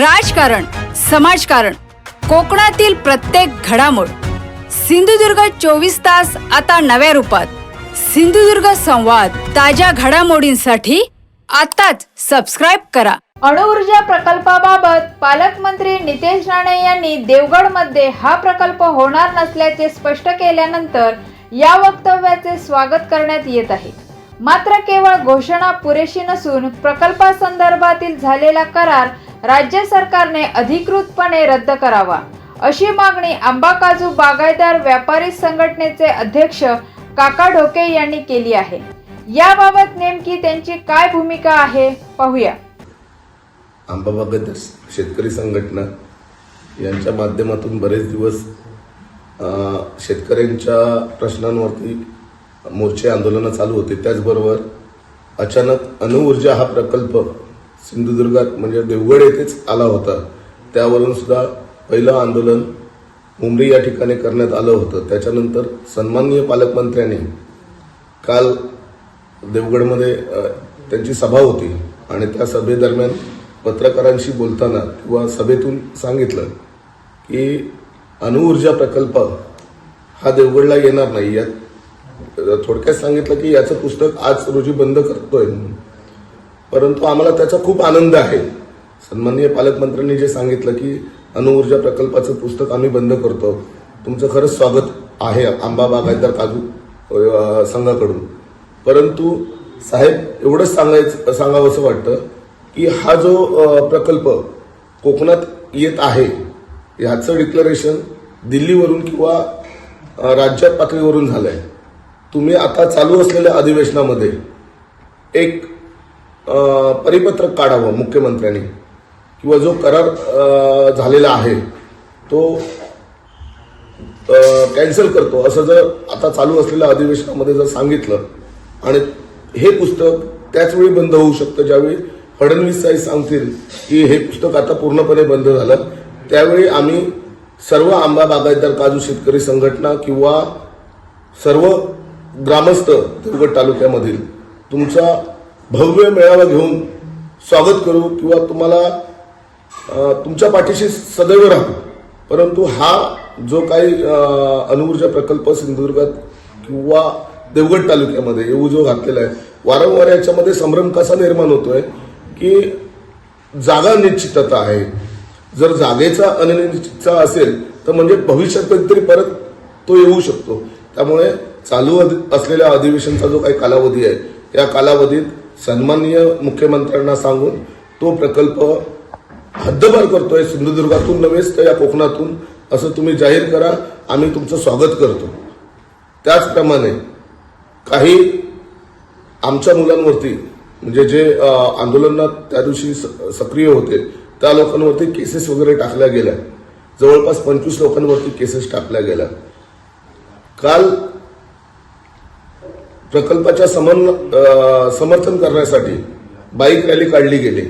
राजकारण, समाजकारण, कोकणातील प्रत्येक घडामोड. सिंधुदुर्ग 24 तास आता नव्या रूपात. सिंधुदुर्ग संवाद, ताज्या घडामोडींसाठी आताच सबस्क्राइब करा. अणुऊर्जा प्रकल्पाबाबत पालकमंत्री नितेश राणे यांनी देवगडमध्ये हा प्रकल्प होणार नसल्याचे स्पष्ट केल्यानंतर या वक्तव्याचे स्वागत करण्यात येत आहे. मात्र केवळ घोषणा पुरेशी नसून प्रकल्पासंदर्भातील झालेला करार राज्य सरकारने अधिकृतपणे रद्द करावा, अशी मागणी आंबा काजू बागायतदार व्यापारी संघटनेचे अध्यक्ष काका ढोके यांनी केली आहे. याबाबत नेमकी त्यांची काय भूमिका आहे पाहूया. आंबा बागायतदार शेतकरी संघटना यांच्या माध्यमातून बरेच दिवस शेतकऱ्यांच्या प्रश्नांवरती मोर्चे आंदोलनं चालू होते. त्याचबरोबर अचानक अणुऊर्जा हा प्रकल्प सिंधुदुर्गात म्हणजे देवगड येथेच आला होता. त्यावरून सुद्धा पहिलं आंदोलन मुंबई या ठिकाणी करण्यात आलं होतं. त्याच्यानंतर सन्माननीय पालकमंत्र्यांनी काल देवगडमध्ये त्यांची सभा होती आणि त्या सभेदरम्यान पत्रकारांशी बोलताना किंवा सभेतून सांगितलं की अणुऊर्जा प्रकल्प हा देवगडला येणार नाही. यात थोडक्यात सांगितलं की याचं पुस्तक आज रोजी बंद करतोय. परंतु आम्हाला त्याचा खूप आनंद आहे. सन्माननीय पालकमंत्र्यांनी जे सांगितलं की अणुऊर्जा प्रकल्पाचं पुस्तक आम्ही बंद करतो, तुमचं खरंच स्वागत आहे आंबा बागायतदार काजू संघाकडून. परंतु साहेब, एवढंच सांगावंसं वाटतं की हा जो प्रकल्प कोकणात येत आहे ह्याचं डिक्लरेशन दिल्लीवरून किंवा राज्य पातळीवरून झालंय. तुम्ही आता चालू असलेल्या अधिवेशनामध्ये एक परिपत्रक काढावं मुख्यमंत्र्यांनी, किंवा जो करार झालेला आहे तो कॅन्सल करतो असं जर आता चालू असलेल्या अधिवेशनामध्ये जर सांगितलं, आणि हे पुस्तक त्याच वेळी बंद होऊ शकतं ज्यावेळी फडणवीस साहेब सांगतील की हे पुस्तक आता पूर्णपणे बंद झालं. त्यावेळी आम्ही सर्व आंबा बागायतदार काजू शेतकरी संघटना किंवा सर्व ग्रामस्थ देवगड तालुक्यामधील तुमचा भव्य मेळावा घेऊन स्वागत करू किंवा तुम्हाला तुमच्या पाठीशी सदैव राहू. परंतु हा जो काही अणुऊर्जा प्रकल्प सिंधुदुर्गात किंवा देवगड तालुक्यामध्ये येऊ जो घातलेला आहे, वारंवार याच्यामध्ये संभ्रम कसा निर्माण होतोय की जागा निश्चितता आहे. जर जागेचा अनिश्चितता असेल तर म्हणजे भविष्यात कधीतरी परत तो येऊ शकतो. त्यामुळे चालू असलेल्या अधिवेशनाचा जो काही कालावधी आहे या कालावधीत सन्माननीय मुख्यमंत्र्यांना सांगून तो प्रकल्प हद्दपार करतोय, सिंधुदुर्गातून नव्हेच तर या कोकणातून, असं तुम्ही जाहीर करा. आम्ही तुमचं स्वागत करतो. त्याचप्रमाणे काही आमच्या मुलांवरती म्हणजे जे आंदोलनात त्या दिवशी सक्रिय होते त्या लोकांवरती केसेस वगैरे टाकल्या गेल्या. जवळपास 25 लोकांवरती केसेस टाकल्या गेल्या. काल प्रकल्पाच्या समर्थन करण्यासाठी बाईक रॅली काढली गेली.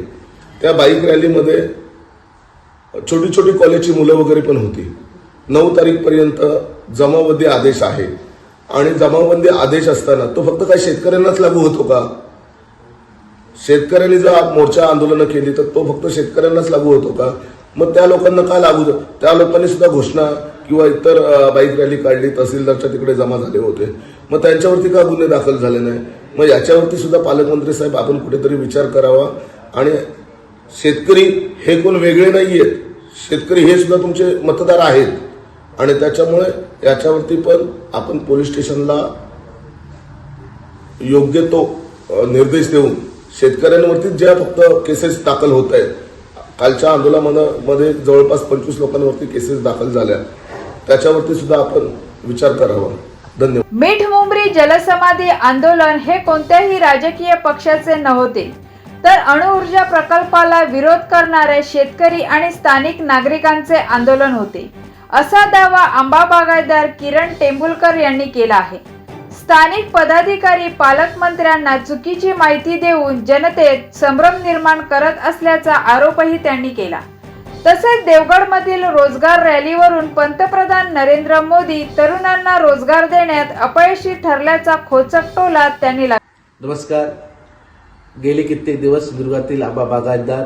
त्या बाईक रॅलीमध्ये छोटी छोटी कॉलेजची मुलं वगैरे पण होती. 9 तारीखपर्यंत जमावबंदी आदेश आहे आणि जमावबंदी आदेश असताना तो फक्त काय शेतकऱ्यांनाच लागू होतो का? शेतकऱ्यांनी जर मोर्चा आंदोलनं केली तर तो फक्त शेतकऱ्यांनाच लागू होतो का? मग त्या लोकांना का लागू? त्या लोकांनी सुद्धा घोषणा किंवा इतर बाईक रॅली काढली, तहसीलदारच्या तिकडे जमा झाले होते, मग त्यांच्यावरती का गुन्हे दाखल झाले नाही? मग याच्यावरती सुद्धा पालकमंत्री साहेब आपण कुठेतरी विचार करावा. आणि शेतकरी हे कोण वेगळे नाहीयेत, शेतकरी हे सुद्धा तुमचे मतदार आहेत आणि त्याच्यामुळे याच्यावरती पण आपण पोलीस स्टेशनला योग्य तो निर्देश देऊन शेतकऱ्यांवरती ज्या फक्त केसेस दाखल होत आहेत, कालच्या आंदोलनामध्ये जवळपास 25 लोकांवरती केसेस दाखल झाल्या, त्याच्यावरती सुद्धा आपण विचार करावा. धन्यवाद. मिठमुंबरी जलसमाधी आंदोलन हे कोणत्याही राजकीय पक्षाचे नव्हते, तर अणुऊर्जा प्रकल्पाला विरोध करणारे शेतकरी आणि स्थानिक नागरिकांचे आंदोलन होते, असा दावा आंबा बागायतदार किरण टेंभुलकर यांनी केला आहे. स्थानिक पदाधिकारी पालकमंत्र्यांना चुकीची माहिती देऊन जनतेत संभ्रम निर्माण करत असल्याचा आरोपही त्यांनी केला. तसेच देवगडमधील रोजगार रॅलीवरून पंतप्रधान नरेंद्र मोदी तरुणांना रोजगार देण्यात अपयशी ठरल्याचा खोचक टोला त्यांनी लागला. नमस्कार. गेले कित्येक दिवस सिंधुदुर्गातील आंबा बागायतदार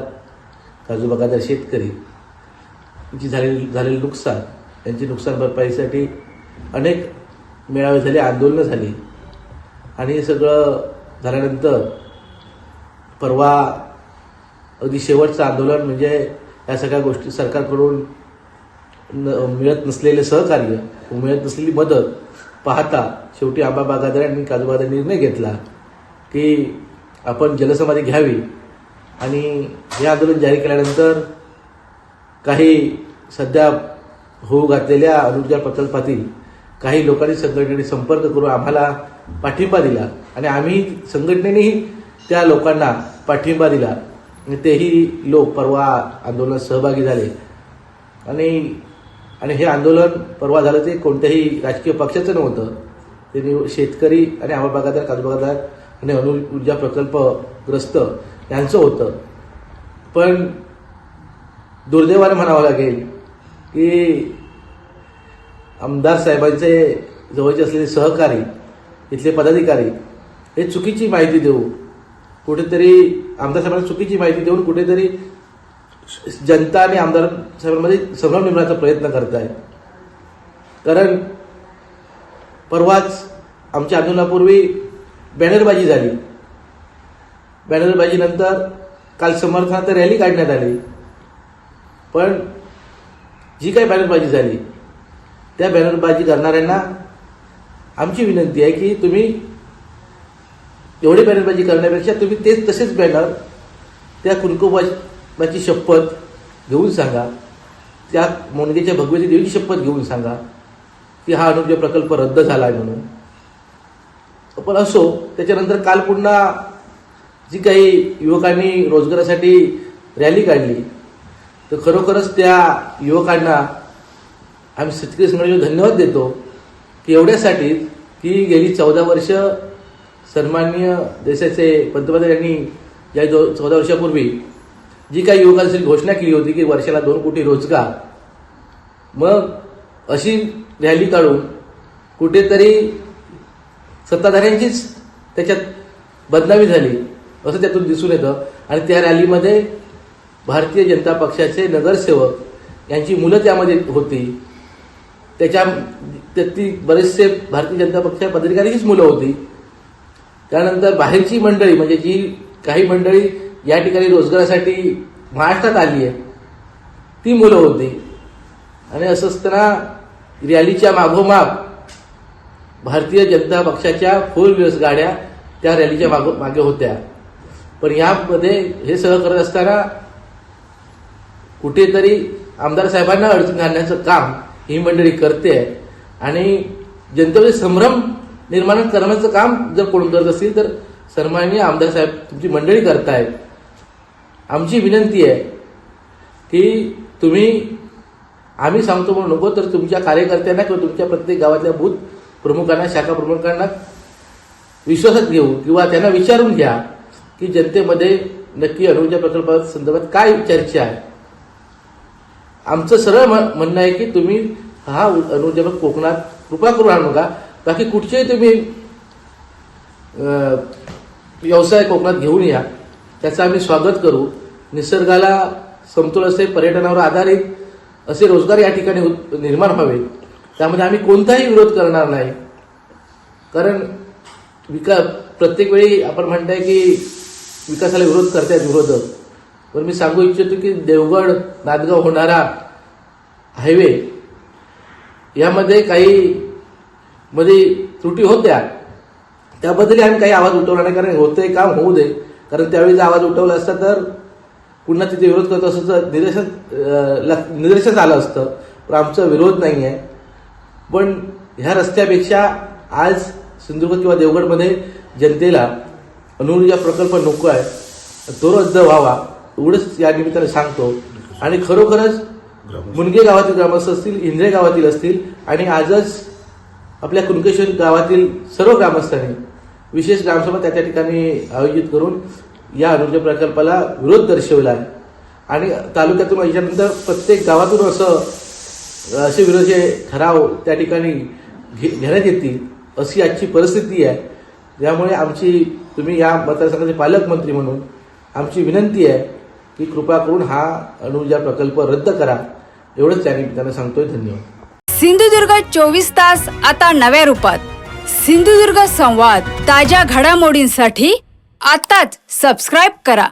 काजू बागायतदार शेतकरी यांची झालेलं नुकसान, त्यांची नुकसान भरपाईसाठी अनेक मेळावे झाले, आंदोलनं झाली आणि हे सगळं झाल्यानंतर परवा अगदी शेवटचं आंदोलन म्हणजे या सगळ्या गोष्टी सरकारकडून मिळत नसलेले सहकार्य, मिळत नसलेली मदत पाहता शेवटी आंबा बागायतदारांनी काजू बागायतदारांनी निर्णय घेतला की आपण जलसमाधी घ्यावी आणि हे आंदोलन जाहीर केल्यानंतर काही सध्या होऊ घातलेल्या अणुऊर्जा प्रकल्पातील काही लोकांनी संघटनेने संपर्क करून आम्हाला पाठिंबा दिला आणि आम्ही संघटनेनेही त्या लोकांना पाठिंबा दिला आणि तेही लोक परवा आंदोलनात सहभागी झाले आणि हे आंदोलन परवा झालं ते कोणत्याही राजकीय पक्षाचं नव्हतं, ते शेतकरी आणि आंबा बागायतदार, काजू बागायतदार आणि अणुऊर्जा प्रकल्पग्रस्त यांचं होतं. पण दुर्दैवाने म्हणावं लागेल की आमदार साहेबांचे जवळचे असलेले सहकारी, इथले पदाधिकारी हे चुकीची माहिती देऊ कुठेतरी आमदार साहेबांना चुकीची माहिती देऊन कुठेतरी जनता आणि आमदार साहेबांमध्ये संभ्रम निर्माणाचा प्रयत्न करत आहेत. कारण परवाच आमच्या आंदोलनापूर्वी बॅनरबाजी झाली, बॅनरबाजीनंतर काल समर्थनार्थ रॅली काढण्यात आली. पण जी काही बॅनरबाजी झाली त्या बॅनरबाजी करणाऱ्यांना आमची विनंती आहे की तुम्ही एवढी बॅनरबाजी करण्यापेक्षा तुम्ही तेच तसेच बॅनर त्या कुणकुबाची शपथ घेऊन सांगा, त्या मोनगेच्या भगवती देवीची शपथ घेऊन सांगा की हा अणुऊर्जा प्रकल्प रद्द झाला आहे म्हणून. पण असो, त्याच्यानंतर काल पुन्हा जी काही युवकांनी रोजगारासाठी रॅली काढली तर खरोखरच त्या युवकांना आम्ही शेतकरी संघटनेला धन्यवाद देतो की एवढ्यासाठी की गेली 14 वर्ष सन्माननीय देशाचे पंतप्रधान यांनी या 14 वर्षापूर्वी जी काही युवकांसाठी घोषणा केली होती की वर्षाला 2 कोटी रोजगार, मग अशी रॅली काढून कुठेतरी सत्ताधाऱ्यांचीच त्याच्यात बदनामी झाली असं त्यातून दिसून येतं. आणि त्या रॅलीमध्ये भारतीय जनता पक्षाचे नगरसेवक यांची मुलं त्यामध्ये होती, त्यातली बरेचसे भारतीय जनता पक्षाच्या पदाधिकाऱ्यांचीच मुलं होती. त्यानंतर बाहेरची मंडळी म्हणजे जी काही मंडळी या ठिकाणी रोजगारासाठी महाराष्ट्रात आली आहे ती मुलं होती. आणि असं असताना रॅलीच्या मागोमाग भारतीय जनता पक्षाच्या 4 व्हीलर्स गाड्या त्या रॅलीच्या मागे होत्या. पण यामध्ये हे सगळं करत असताना कुठेतरी आमदार साहेबांना अडचण घालण्याचं काम ही मंडळी करते आणि जनतेमध्ये संभ्रम निर्माण करण्याचं काम जर कोण करत असेल तर सन्माननीय आमदार साहेब तुमची मंडळी करतायत. आमची विनंती आहे की तुम्ही आम्ही सांगतो म्हणून नको तर तुमच्या कार्यकर्त्यांना किंवा तुमच्या प्रत्येक गावातल्या बूथ प्रमुखांना, शाखा प्रमुखांना विश्वासात घेऊ किंवा त्यांना विचारून घ्या की जनतेमध्ये नक्की अणुऊर्जा प्रकल्पासंदर्भात काय चर्चा आहे. आमचं सरळ म्हणणं आहे की तुम्ही हा अणुऊर्जा कोकणात कृपा करून आणू नका, बाकी कुठचेही तुम्ही व्यवसाय कोकणात घेऊन या, त्याचं आम्ही स्वागत करू. निसर्गाला समतोल असे, पर्यटनावर आधारित असे रोजगार या ठिकाणी निर्माण व्हावे, त्यामध्ये आम्ही कोणताही विरोध करणार नाही. कारण प्रत्येक वेळी आपण म्हणताय की विकासाला विरोध करतायत विरोधक, पण मी सांगू इच्छितो की देवगड नांदगाव होणारा हायवे यामध्ये काही मध्ये त्रुटी होत्या, त्याबद्दल आम्ही काही आवाज उठवला नाही. कारण होतंय काम होऊ दे, कारण त्यावेळी जर आवाज उठवला असता तर पुन्हा तिथे विरोध करत असं तर निदर्शनास आलं असतं. पण आमचा विरोध नाही आहे. पण ह्या रस्त्यापेक्षा आज सिंधुदुर्ग किंवा देवगडमध्ये जनतेला अणुऊर्जा प्रकल्प नको आहे, तो रद्द व्हावा एवढंच या निमित्ताने सांगतो. आणि खरोखरच मुनगे गावातील ग्रामस्थ असतील, इंद्रे गावातील असतील आणि आजच आपल्या कुणकेश्वर गावातील सर्व ग्रामस्थांनी विशेष ग्रामसभा त्या ठिकाणी आयोजित करून या अणुऊर्जा प्रकल्पाला विरोध दर्शवला आहे. आणि तालुक्यातून याच्यानंतर प्रत्येक गावातून असे विरोधी ठराव त्या ठिकाणी घेण्यात येतील अशी आजची परिस्थिती आहे. त्यामुळे तुम्ही या मतदारसंघाचे पालकमंत्री म्हणून आमची विनंती आहे की कृपा करून हा अणुऊर्जा प्रकल्प रद्द करा, एवढंच त्यांना सांगतोय. धन्यवाद. सिंधुदुर्ग 24 तास आता नव्या रूपात. सिंधुदुर्ग संवाद ताज्या घडामोडींसाठी आताच सबस्क्राईब करा.